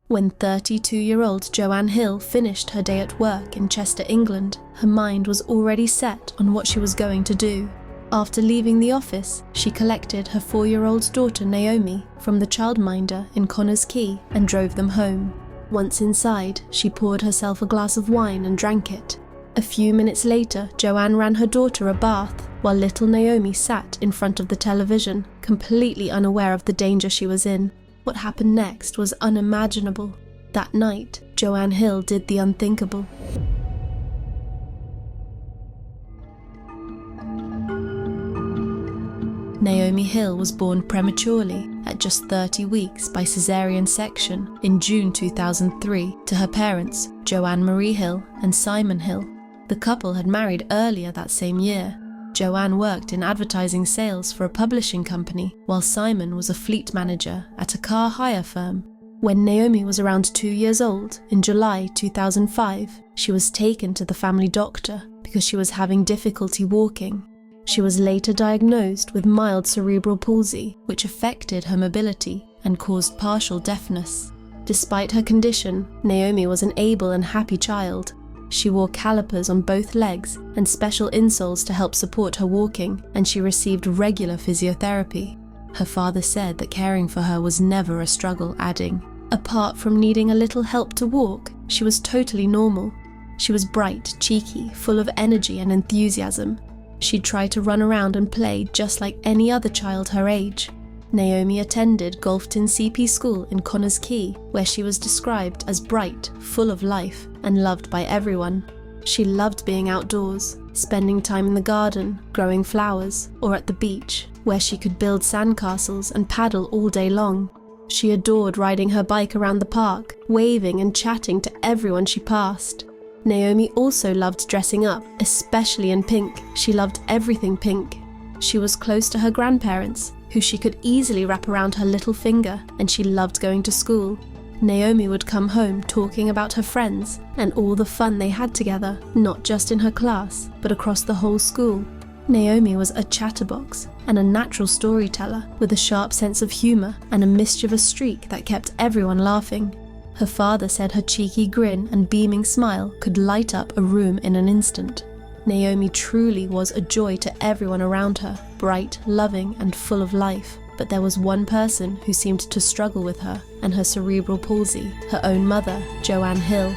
When 32-year-old Joanne Hill finished her day at work in Chester, England, her mind was already set on what she was going to do. After leaving the office, she collected her 4-year-old daughter Naomi from the childminder in Connah's Quay and drove them home. Once inside, she poured herself a glass of wine and drank it. A few minutes later, Joanne ran her daughter a bath, while little Naomi sat in front of the television, completely unaware of the danger she was in. What happened next was unimaginable. That night, Joanne Hill did the unthinkable. Naomi Hill was born prematurely at just 30 weeks by caesarean section in June 2003 to her parents, Joanne Marie Hill and Simon Hill. The couple had married earlier that same year. Joanne worked in advertising sales for a publishing company, while Simon was a fleet manager at a car hire firm. When Naomi was around 2 years old, in July 2005, she was taken to the family doctor because she was having difficulty walking. She was later diagnosed with mild cerebral palsy, which affected her mobility and caused partial deafness. Despite her condition, Naomi was an able and happy child. She wore calipers on both legs and special insoles to help support her walking, and she received regular physiotherapy. Her father said that caring for her was never a struggle, adding, "Apart from needing a little help to walk, she was totally normal. She was bright, cheeky, full of energy and enthusiasm. She'd try to run around and play just like any other child her age." Naomi attended Golfton CP School in Connah's Quay, where she was described as bright, full of life, and loved by everyone. She loved being outdoors, spending time in the garden, growing flowers, or at the beach, where she could build sandcastles and paddle all day long. She adored riding her bike around the park, waving and chatting to everyone she passed. Naomi also loved dressing up, especially in pink. She loved everything pink. She was close to her grandparents, who she could easily wrap around her little finger, and she loved going to school. Naomi would come home talking about her friends and all the fun they had together, not just in her class, but across the whole school. Naomi was a chatterbox and a natural storyteller with a sharp sense of humor and a mischievous streak that kept everyone laughing. Her father said her cheeky grin and beaming smile could light up a room in an instant. Naomi truly was a joy to everyone around her, bright, loving, and full of life. But there was one person who seemed to struggle with her and her cerebral palsy, her own mother, Joanne Hill.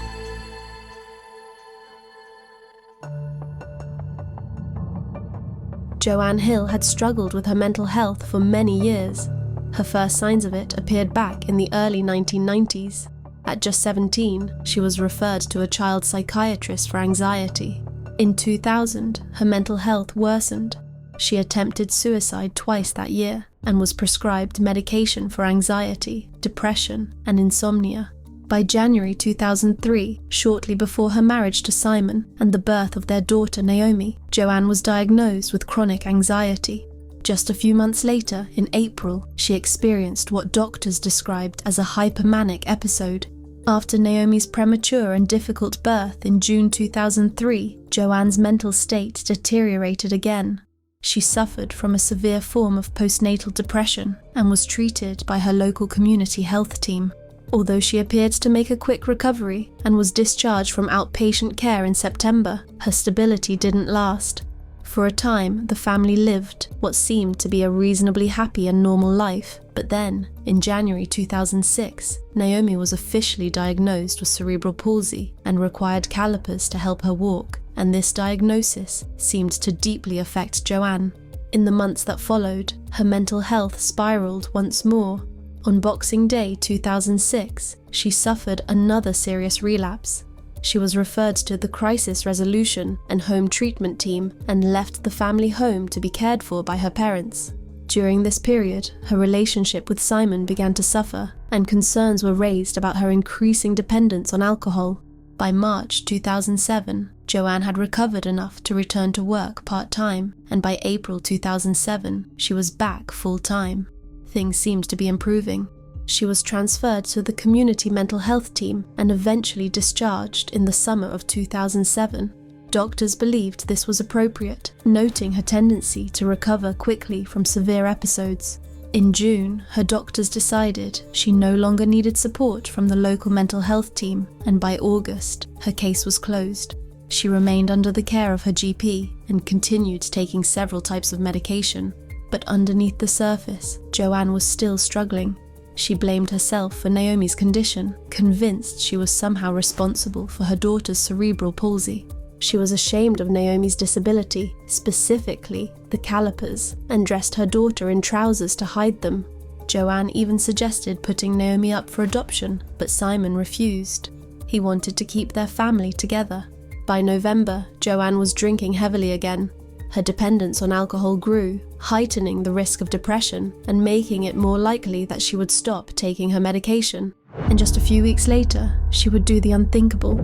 Joanne Hill had struggled with her mental health for many years. Her first signs of it appeared back in the early 1990s. At just 17, she was referred to a child psychiatrist for anxiety. In 2000, her mental health worsened. She attempted suicide twice that year and was prescribed medication for anxiety, depression, and insomnia. By January 2003, shortly before her marriage to Simon and the birth of their daughter Naomi, Joanne was diagnosed with chronic anxiety. Just a few months later, in April, she experienced what doctors described as a hypermanic episode. After Naomi's premature and difficult birth in June 2003, Joanne's mental state deteriorated again. She suffered from a severe form of postnatal depression and was treated by her local community health team. Although she appeared to make a quick recovery and was discharged from outpatient care in September, her stability didn't last. For a time, the family lived what seemed to be a reasonably happy and normal life, but then, in January 2006, Naomi was officially diagnosed with cerebral palsy and required calipers to help her walk, and this diagnosis seemed to deeply affect Joanne. In the months that followed, her mental health spiraled once more. On Boxing Day 2006, she suffered another serious relapse. She was referred to the crisis resolution and home treatment team and left the family home to be cared for by her parents. During this period, her relationship with Simon began to suffer, and concerns were raised about her increasing dependence on alcohol. By March 2007, Joanne had recovered enough to return to work part-time, and by April 2007, she was back full-time. Things seemed to be improving. She was transferred to the community mental health team and eventually discharged in the summer of 2007. Doctors believed this was appropriate, noting her tendency to recover quickly from severe episodes. In June, her doctors decided she no longer needed support from the local mental health team, and by August, her case was closed. She remained under the care of her GP and continued taking several types of medication, but underneath the surface, Joanne was still struggling. She blamed herself for Naomi's condition, convinced she was somehow responsible for her daughter's cerebral palsy. She was ashamed of Naomi's disability, specifically the calipers, and dressed her daughter in trousers to hide them. Joanne even suggested putting Naomi up for adoption, but Simon refused. He wanted to keep their family together. By November, Joanne was drinking heavily again. Her dependence on alcohol grew, heightening the risk of depression and making it more likely that she would stop taking her medication. And just a few weeks later, she would do the unthinkable.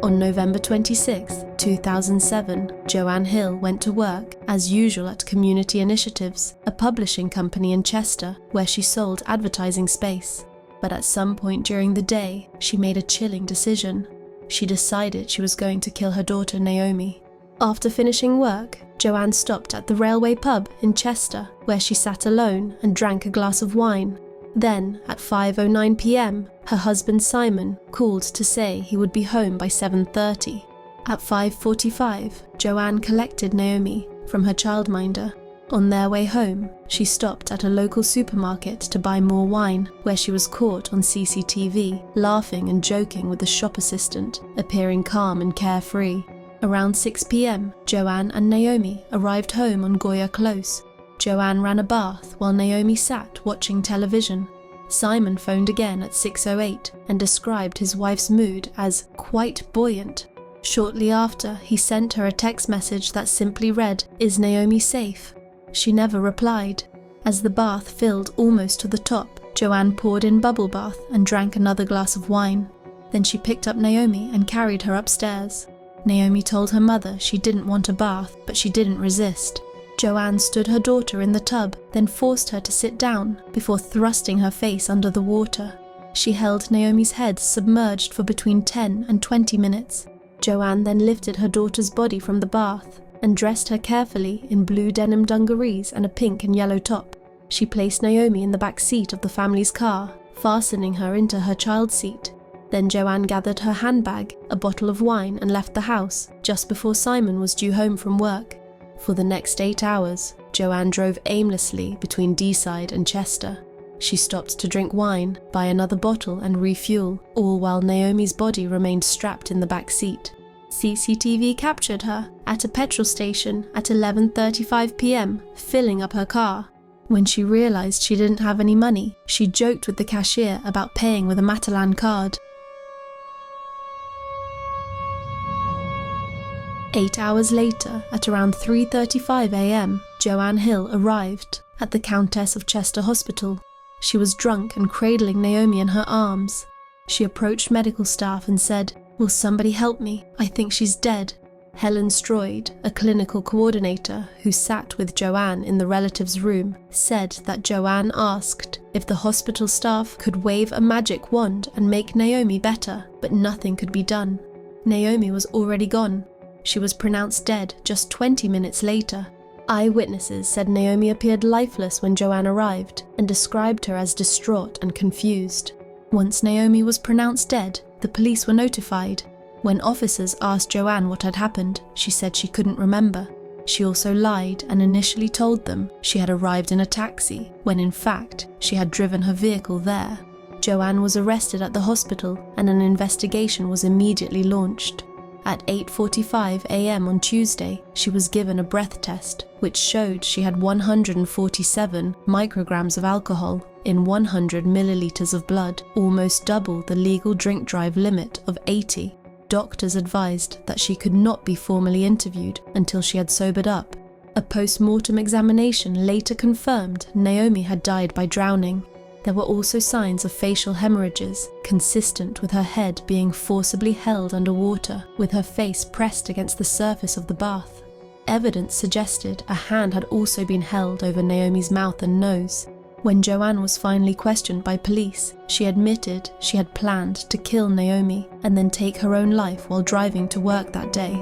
On November 26, 2007, Joanne Hill went to work, as usual at Community Initiatives, a publishing company in Chester, where she sold advertising space. But at some point during the day, she made a chilling decision. She decided she was going to kill her daughter Naomi. After finishing work, Joanne stopped at the Railway pub in Chester, where she sat alone and drank a glass of wine. Then, at 5:09 p.m, her husband Simon called to say he would be home by 7:30. At 5:45, Joanne collected Naomi from her childminder. On their way home, she stopped at a local supermarket to buy more wine, where she was caught on CCTV, laughing and joking with the shop assistant, appearing calm and carefree. Around 6 p.m, Joanne and Naomi arrived home on Quay Close. Joanne ran a bath while Naomi sat watching television. Simon phoned again at 6:08 and described his wife's mood as quite buoyant. Shortly after, he sent her a text message that simply read, "Is Naomi safe?" She never replied. As the bath filled almost to the top, Joanne poured in bubble bath and drank another glass of wine. Then she picked up Naomi and carried her upstairs. Naomi told her mother she didn't want a bath, but she didn't resist. Joanne stood her daughter in the tub, then forced her to sit down before thrusting her face under the water. She held Naomi's head submerged for between 10 and 20 minutes. Joanne then lifted her daughter's body from the bath and dressed her carefully in blue denim dungarees and a pink and yellow top. She placed Naomi in the back seat of the family's car, fastening her into her child seat. Then Joanne gathered her handbag, a bottle of wine, and left the house just before Simon was due home from work. For the next 8 hours, Joanne drove aimlessly between Deeside and Chester. She stopped to drink wine, buy another bottle and refuel, all while Naomi's body remained strapped in the back seat. CCTV captured her at a petrol station at 11:35 p.m, filling up her car. When she realized she didn't have any money, she joked with the cashier about paying with a Matalan card. 8 hours later, at around 3:35 a.m, Joanne Hill arrived at the Countess of Chester Hospital. She was drunk and cradling Naomi in her arms. She approached medical staff and said, "Will somebody help me? I think she's dead." Helen Stroyd, a clinical coordinator who sat with Joanne in the relative's room, said that Joanne asked if the hospital staff could wave a magic wand and make Naomi better, but nothing could be done. Naomi was already gone. She was pronounced dead just 20 minutes later. Eyewitnesses said Naomi appeared lifeless when Joanne arrived and described her as distraught and confused. Once Naomi was pronounced dead, the police were notified. When officers asked Joanne what had happened, she said she couldn't remember. She also lied and initially told them she had arrived in a taxi, when in fact she had driven her vehicle there. Joanne was arrested at the hospital and an investigation was immediately launched. At 8:45 a.m. on Tuesday, she was given a breath test, which showed she had 147 micrograms of alcohol in 100 milliliters of blood, almost double the legal drink drive limit of 80. Doctors advised that she could not be formally interviewed until she had sobered up. A post-mortem examination later confirmed Naomi had died by drowning. There were also signs of facial hemorrhages, consistent with her head being forcibly held underwater, with her face pressed against the surface of the bath. Evidence suggested a hand had also been held over Naomi's mouth and nose. When Joanne was finally questioned by police, she admitted she had planned to kill Naomi and then take her own life while driving to work that day.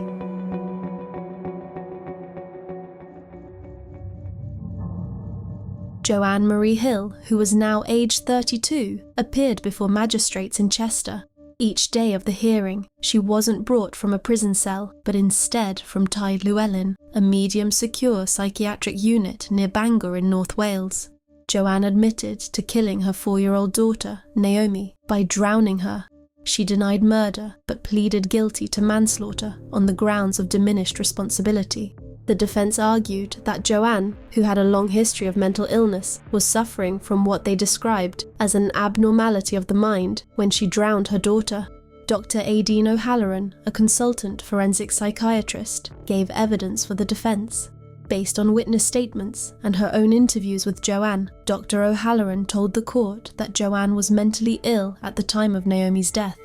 Joanne Marie Hill, who was now aged 32, appeared before magistrates in Chester. Each day of the hearing, she wasn't brought from a prison cell, but instead from Ty Llewellyn, a medium-secure psychiatric unit near Bangor in North Wales. Joanne admitted to killing her 4-year-old daughter, Naomi, by drowning her. She denied murder, but pleaded guilty to manslaughter on the grounds of diminished responsibility. The defense argued that Joanne, who had a long history of mental illness, was suffering from what they described as an abnormality of the mind when she drowned her daughter. Dr. Aideen O'Halloran, a consultant forensic psychiatrist, gave evidence for the defense. Based on witness statements and her own interviews with Joanne, Dr. O'Halloran told the court that Joanne was mentally ill at the time of Naomi's death.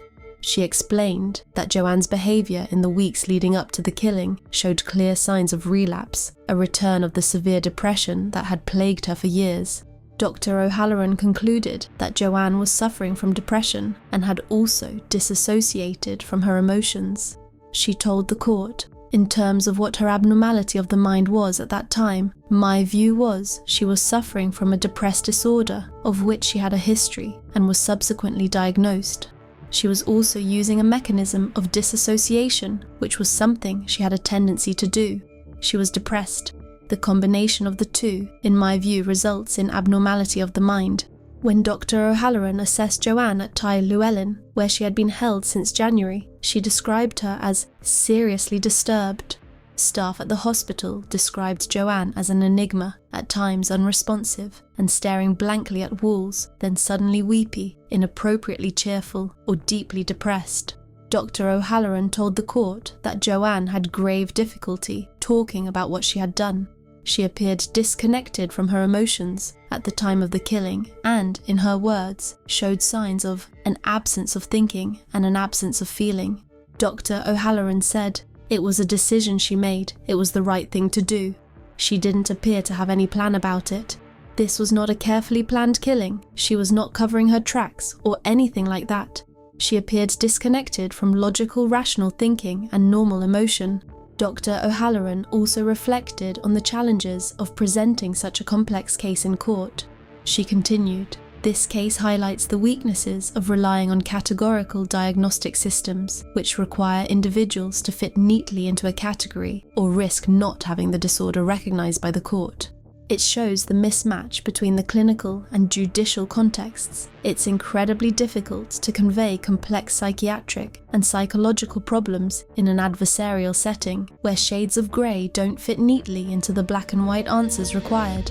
She explained that Joanne's behavior in the weeks leading up to the killing showed clear signs of relapse, a return of the severe depression that had plagued her for years. Dr. O'Halloran concluded that Joanne was suffering from depression and had also disassociated from her emotions. She told the court, "In terms of what her abnormality of the mind was at that time, my view was she was suffering from a depressed disorder of which she had a history and was subsequently diagnosed. She was also using a mechanism of disassociation, which was something she had a tendency to do. She was depressed. The combination of the two, in my view, results in abnormality of the mind." When Dr. O'Halloran assessed Joanne at Ty Llewellyn, where she had been held since January, she described her as seriously disturbed. Staff at the hospital described Joanne as an enigma, at times unresponsive and staring blankly at walls, then suddenly weepy, inappropriately cheerful, or deeply depressed. Dr. O'Halloran told the court that Joanne had grave difficulty talking about what she had done. She appeared disconnected from her emotions at the time of the killing and, in her words, showed signs of an absence of thinking and an absence of feeling. Dr. O'Halloran said, "It was a decision she made. It was the right thing to do. She didn't appear to have any plan about it. This was not a carefully planned killing. She was not covering her tracks or anything like that. She appeared disconnected from logical, rational thinking and normal emotion." Dr. O'Halloran also reflected on the challenges of presenting such a complex case in court. She continued, "This case highlights the weaknesses of relying on categorical diagnostic systems, which require individuals to fit neatly into a category or risk not having the disorder recognized by the court. It shows the mismatch between the clinical and judicial contexts. It's incredibly difficult to convey complex psychiatric and psychological problems in an adversarial setting where shades of grey don't fit neatly into the black and white answers required."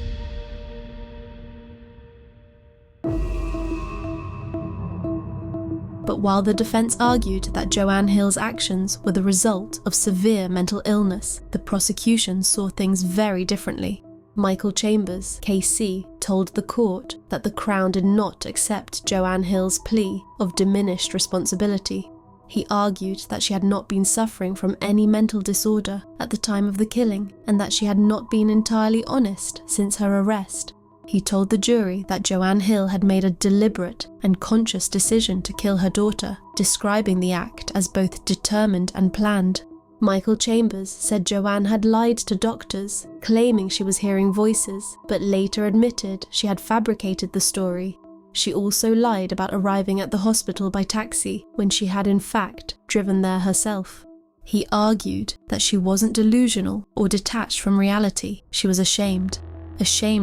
But while the defense argued that Joanne Hill's actions were the result of severe mental illness, the prosecution saw things very differently. Michael Chambers, KC, told the court that the Crown did not accept Joanne Hill's plea of diminished responsibility. He argued that she had not been suffering from any mental disorder at the time of the killing and that she had not been entirely honest since her arrest. He told the jury that Joanne Hill had made a deliberate and conscious decision to kill her daughter, describing the act as both determined and planned. Michael Chambers said Joanne had lied to doctors, claiming she was hearing voices, but later admitted she had fabricated the story. She also lied about arriving at the hospital by taxi when she had in fact driven there herself. He argued that she wasn't delusional or detached from reality. She was ashamed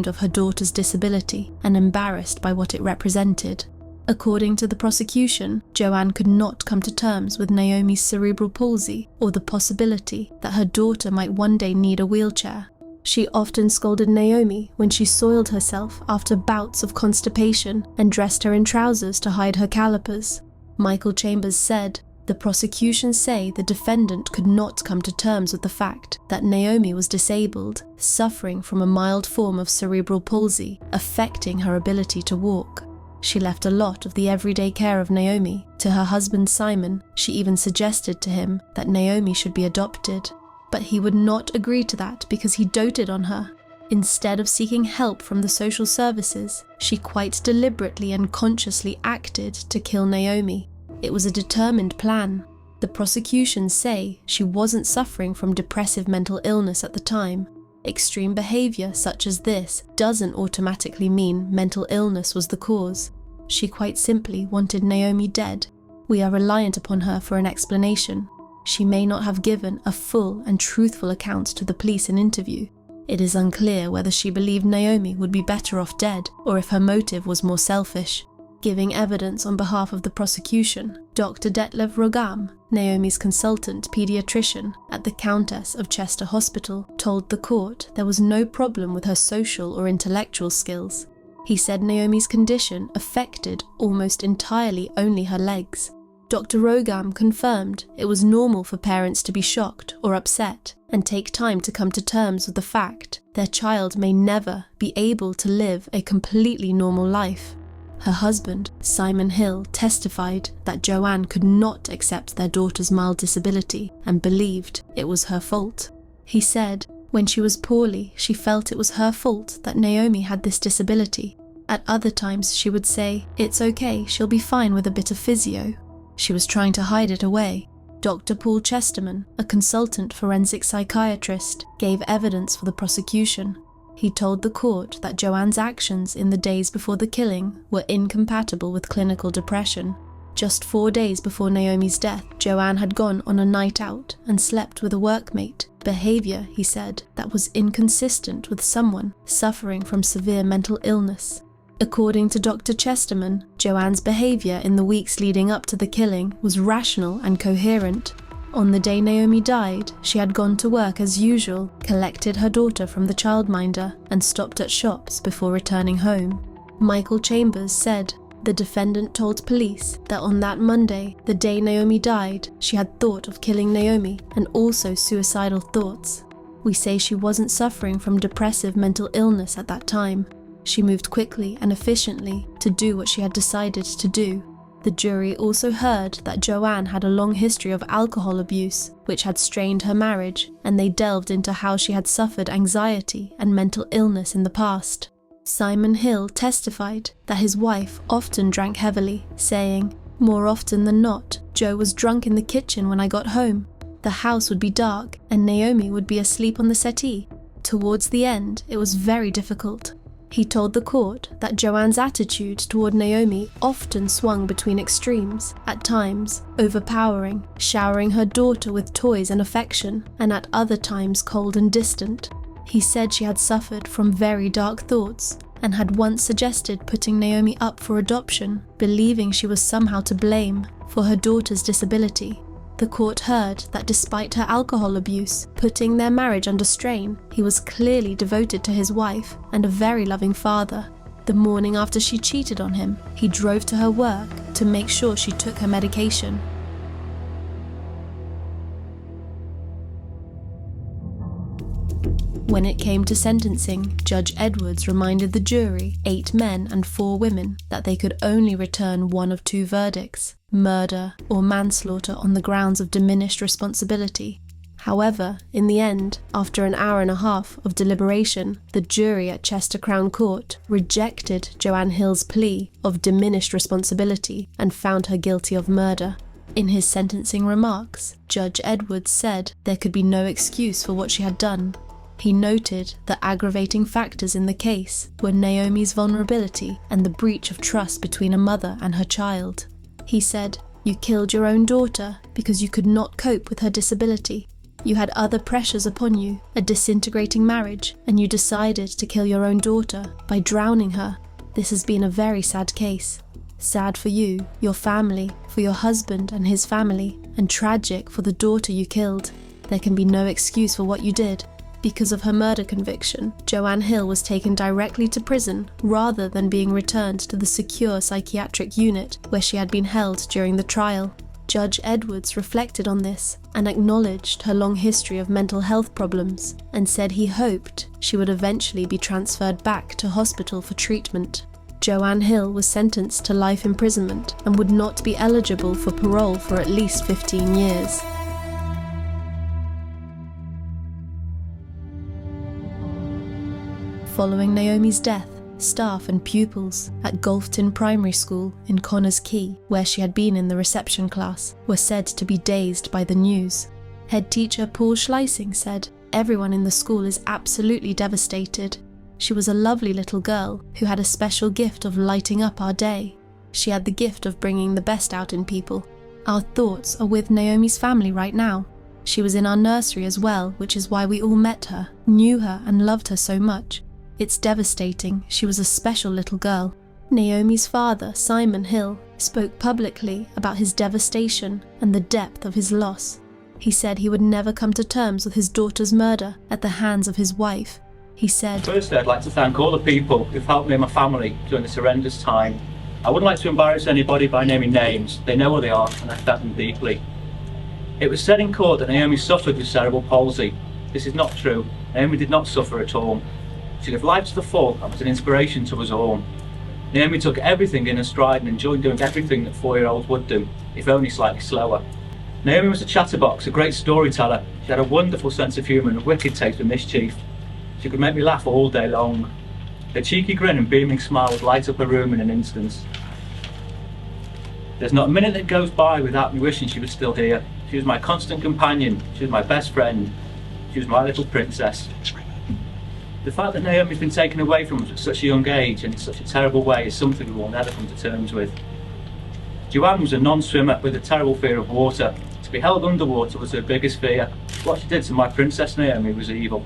of her daughter's disability and embarrassed by what it represented. According to the prosecution, Joanne could not come to terms with Naomi's cerebral palsy or the possibility that her daughter might one day need a wheelchair. She often scolded Naomi when she soiled herself after bouts of constipation and dressed her in trousers to hide her calipers. Michael Chambers said, "The prosecution say the defendant could not come to terms with the fact that Naomi was disabled, suffering from a mild form of cerebral palsy, affecting her ability to walk. She left a lot of the everyday care of Naomi to her husband Simon. She even suggested to him that Naomi should be adopted. But he would not agree to that because he doted on her. Instead of seeking help from the social services, she quite deliberately and consciously acted to kill Naomi. It was a determined plan. The prosecution say she wasn't suffering from depressive mental illness at the time. Extreme behavior such as this doesn't automatically mean mental illness was the cause. She quite simply wanted Naomi dead. We are reliant upon her for an explanation. She may not have given a full and truthful account to the police in interview. It is unclear whether she believed Naomi would be better off dead or if her motive was more selfish. Giving evidence on behalf of the prosecution, Dr. Detlev Rogam, Naomi's consultant pediatrician at the Countess of Chester Hospital, told the court there was no problem with her social or intellectual skills. He said Naomi's condition affected almost entirely only her legs. Dr. Rogam confirmed it was normal for parents to be shocked or upset and take time to come to terms with the fact their child may never be able to live a completely normal life. Her husband, Simon Hill, testified that Joanne could not accept their daughter's mild disability and believed it was her fault. He said, when she was poorly, she felt it was her fault that Naomi had this disability. At other times, she would say, "It's okay, she'll be fine with a bit of physio." She was trying to hide it away. Dr. Paul Chesterman, a consultant forensic psychiatrist, gave evidence for the prosecution. He told the court that Joanne's actions in the days before the killing were incompatible with clinical depression. Just 4 days before Naomi's death, Joanne had gone on a night out and slept with a workmate, behavior, he said, that was inconsistent with someone suffering from severe mental illness. According to Dr. Chesterman, Joanne's behavior in the weeks leading up to the killing was rational and coherent. On the day Naomi died, she had gone to work as usual, collected her daughter from the childminder, and stopped at shops before returning home. Michael Chambers said, the defendant told police that on that Monday, the day Naomi died, she had thought of killing Naomi and also suicidal thoughts. We say she wasn't suffering from depressive mental illness at that time. She moved quickly and efficiently to do what she had decided to do. The jury also heard that Joanne had a long history of alcohol abuse, which had strained her marriage, and they delved into how she had suffered anxiety and mental illness in the past. Simon Hill testified that his wife often drank heavily, saying, "More often than not, Joe was drunk in the kitchen when I got home. The house would be dark, and Naomi would be asleep on the settee. Towards the end, it was very difficult." He told the court that Joanne's attitude toward Naomi often swung between extremes, at times overpowering, showering her daughter with toys and affection, and at other times cold and distant. He said she had suffered from very dark thoughts and had once suggested putting Naomi up for adoption, believing she was somehow to blame for her daughter's disability. The court heard that despite her alcohol abuse putting their marriage under strain, he was clearly devoted to his wife and a very loving father. The morning after she cheated on him, he drove to her work to make sure she took her medication. When it came to sentencing, Judge Edwards reminded the jury, 8 men and 4 women, that they could only return one of 2 verdicts, murder or manslaughter on the grounds of diminished responsibility. However, in the end, after an hour and a half of deliberation, the jury at Chester Crown Court rejected Joanne Hill's plea of diminished responsibility and found her guilty of murder. In his sentencing remarks, Judge Edwards said there could be no excuse for what she had done. He noted the aggravating factors in the case were Naomi's vulnerability and the breach of trust between a mother and her child. He said, "You killed your own daughter because you could not cope with her disability. You had other pressures upon you, a disintegrating marriage, and you decided to kill your own daughter by drowning her. This has been a very sad case. Sad for you, your family, for your husband and his family, and tragic for the daughter you killed. There can be no excuse for what you did." Because of her murder conviction, Joanne Hill was taken directly to prison rather than being returned to the secure psychiatric unit where she had been held during the trial. Judge Edwards reflected on this and acknowledged her long history of mental health problems and said he hoped she would eventually be transferred back to hospital for treatment. Joanne Hill was sentenced to life imprisonment and would not be eligible for parole for at least 15 years. Following Naomi's death, staff and pupils at Golfton Primary School in Connah's Quay, where she had been in the reception class, were said to be dazed by the news. Head teacher Paul Schleissing said, Everyone in the school is absolutely devastated. She was a lovely little girl who had a special gift of lighting up our day. She had the gift of bringing the best out in people. Our thoughts are with Naomi's family right now. She was in our nursery as well, which is why we all met her, knew her and loved her so much. It's devastating. She was a special little girl. Naomi's father, Simon Hill, spoke publicly about his devastation and the depth of his loss. He said he would never come to terms with his daughter's murder at the hands of his wife. He said, "Firstly, I'd like to thank all the people who've helped me and my family during this horrendous time. I wouldn't like to embarrass anybody by naming names. They know who they are and I thank them deeply. It was said in court that Naomi suffered with cerebral palsy. This is not true. Naomi did not suffer at all. She lived life to the full and was an inspiration to us all. Naomi took everything in her stride and enjoyed doing everything that 4-year-olds would do, if only slightly slower. Naomi was a chatterbox, a great storyteller. She had a wonderful sense of humour and a wicked taste for mischief. She could make me laugh all day long. Her cheeky grin and beaming smile would light up a room in an instant. There's not a minute that goes by without me wishing she was still here. She was my constant companion. She was my best friend. She was my little princess." The fact that Naomi's been taken away from us at such a young age and in such a terrible way is something we will never come to terms with. Joanne was a non-swimmer with a terrible fear of water. To be held underwater was her biggest fear. What she did to my princess Naomi was evil.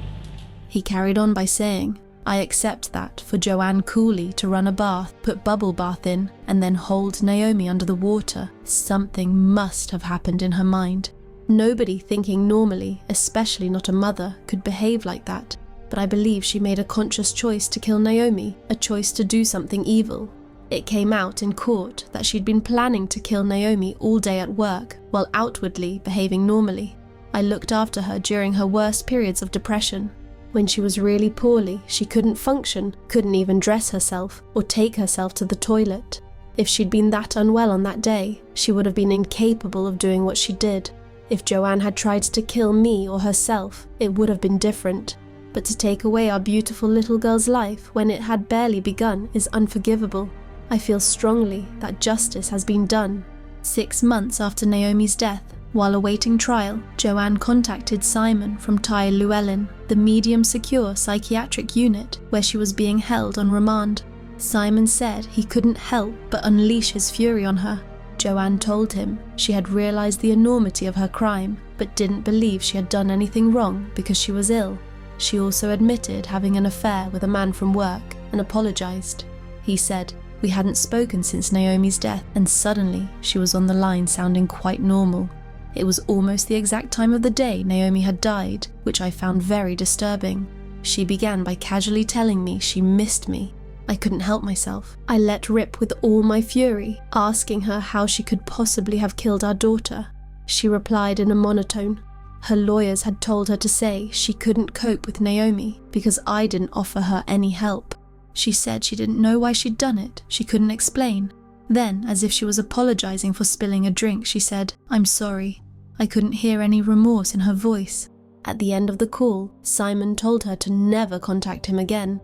He carried on by saying, "I accept that for Joanne coolly to run a bath, put bubble bath in, and then hold Naomi under the water, something must have happened in her mind. Nobody thinking normally, especially not a mother, could behave like that. But I believe she made a conscious choice to kill Naomi, a choice to do something evil. It came out in court that she'd been planning to kill Naomi all day at work, while outwardly behaving normally. I looked after her during her worst periods of depression. When she was really poorly, she couldn't function, couldn't even dress herself, or take herself to the toilet. If she'd been that unwell on that day, she would have been incapable of doing what she did. If Joanne had tried to kill me or herself, it would have been different. But to take away our beautiful little girl's life when it had barely begun is unforgivable. I feel strongly that justice has been done." 6 months after Naomi's death, while awaiting trial, Joanne contacted Simon from Quay, the medium-secure psychiatric unit where she was being held on remand. Simon said he couldn't help but unleash his fury on her. Joanne told him she had realised the enormity of her crime, but didn't believe she had done anything wrong because she was ill. She also admitted having an affair with a man from work and apologised. He said, "We hadn't spoken since Naomi's death, and suddenly she was on the line sounding quite normal. It was almost the exact time of the day Naomi had died, which I found very disturbing. She began by casually telling me she missed me. I couldn't help myself. I let rip with all my fury, asking her how she could possibly have killed our daughter. She replied in a monotone. Her lawyers had told her to say she couldn't cope with Naomi because I didn't offer her any help. She said she didn't know why she'd done it, she couldn't explain. Then, as if she was apologising for spilling a drink, she said, 'I'm sorry.' I couldn't hear any remorse in her voice. At the end of the call, Simon told her to never contact him again.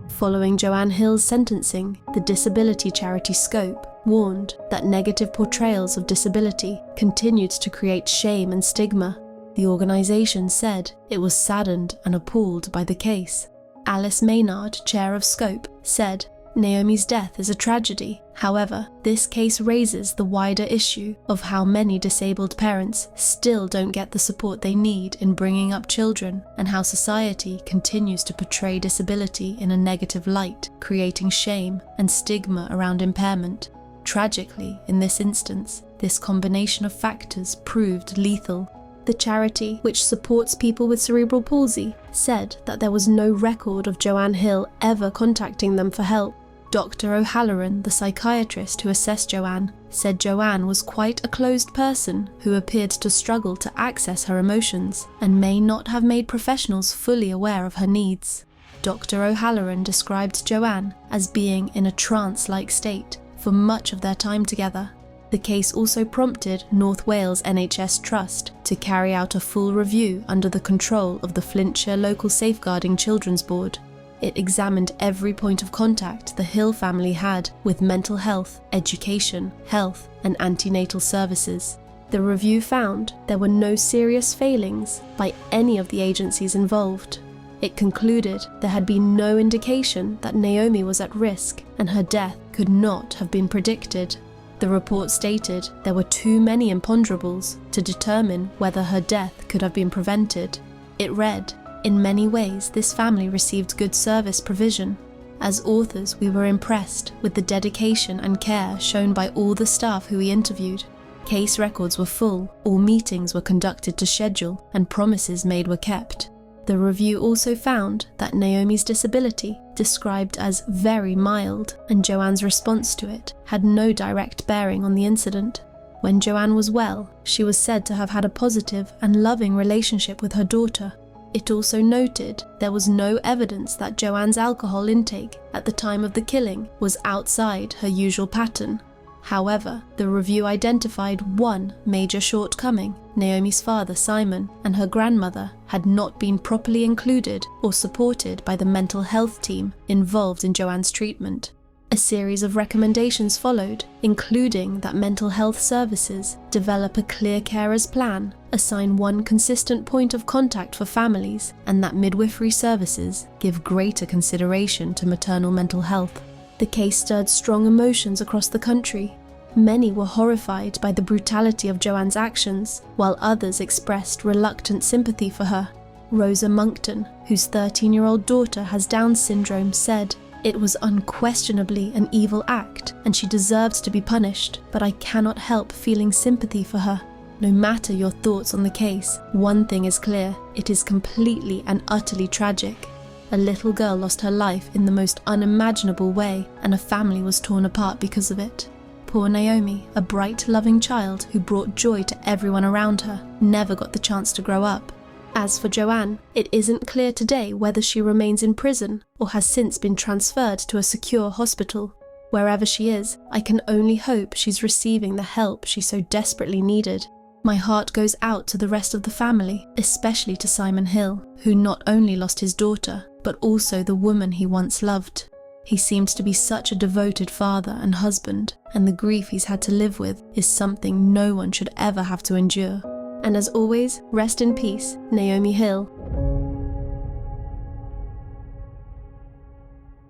Following Joanne Hill's sentencing, the disability charity Scope warned that negative portrayals of disability continued to create shame and stigma. The organisation said it was saddened and appalled by the case. Alice Maynard, chair of Scope, said, "Naomi's death is a tragedy. However, this case raises the wider issue of how many disabled parents still don't get the support they need in bringing up children, and how society continues to portray disability in a negative light, creating shame and stigma around impairment. Tragically, in this instance, this combination of factors proved lethal." The charity, which supports people with cerebral palsy, said that there was no record of Joanne Hill ever contacting them for help. Dr. O'Halloran, the psychiatrist who assessed Joanne, said Joanne was quite a closed person who appeared to struggle to access her emotions and may not have made professionals fully aware of her needs. Dr. O'Halloran described Joanne as being in a trance-like state for much of their time together. The case also prompted North Wales NHS Trust to carry out a full review under the control of the Flintshire Local Safeguarding Children's Board. It examined every point of contact the Hill family had with mental health, education, health, and antenatal services. The review found there were no serious failings by any of the agencies involved. It concluded there had been no indication that Naomi was at risk and her death could not have been predicted. The report stated there were too many imponderables to determine whether her death could have been prevented. It read, "In many ways, this family received good service provision. As authors, we were impressed with the dedication and care shown by all the staff who we interviewed. Case records were full, all meetings were conducted to schedule, and promises made were kept." The review also found that Naomi's disability, described as very mild, and Joanne's response to it, had no direct bearing on the incident. When Joanne was well, she was said to have had a positive and loving relationship with her daughter. It also noted there was no evidence that Joanne's alcohol intake at the time of the killing was outside her usual pattern. However, the review identified one major shortcoming. Naomi's father, Simon, and her grandmother had not been properly included or supported by the mental health team involved in Joanne's treatment. A series of recommendations followed, including that mental health services develop a clear carers plan, assign one consistent point of contact for families, and that midwifery services give greater consideration to maternal mental health. The case stirred strong emotions across the country. Many were horrified by the brutality of Joanne's actions, while others expressed reluctant sympathy for her. Rosa Monkton, whose 13-year-old daughter has Down syndrome, said, "It was unquestionably an evil act, and she deserves to be punished, but I cannot help feeling sympathy for her. No matter your thoughts on the case, one thing is clear: it is completely and utterly tragic. A little girl lost her life in the most unimaginable way, and a family was torn apart because of it. Poor Naomi, a bright, loving child who brought joy to everyone around her, never got the chance to grow up." As for Joanne, it isn't clear today whether she remains in prison or has since been transferred to a secure hospital. Wherever she is, I can only hope she's receiving the help she so desperately needed. My heart goes out to the rest of the family, especially to Simon Hill, who not only lost his daughter, but also the woman he once loved. He seemed to be such a devoted father and husband, and the grief he's had to live with is something no one should ever have to endure. And as always, rest in peace, Naomi Hill.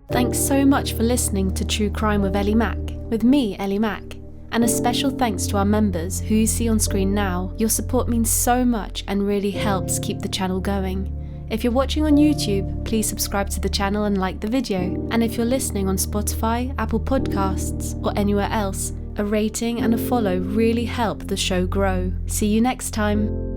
Thanks so much for listening to True Crime with Elli Mack, with me, Elli Mack. And a special thanks to our members who you see on screen now. Your support means so much and really helps keep the channel going. If you're watching on YouTube, please subscribe to the channel and like the video. And if you're listening on Spotify, Apple Podcasts, or anywhere else, a rating and a follow really help the show grow. See you next time.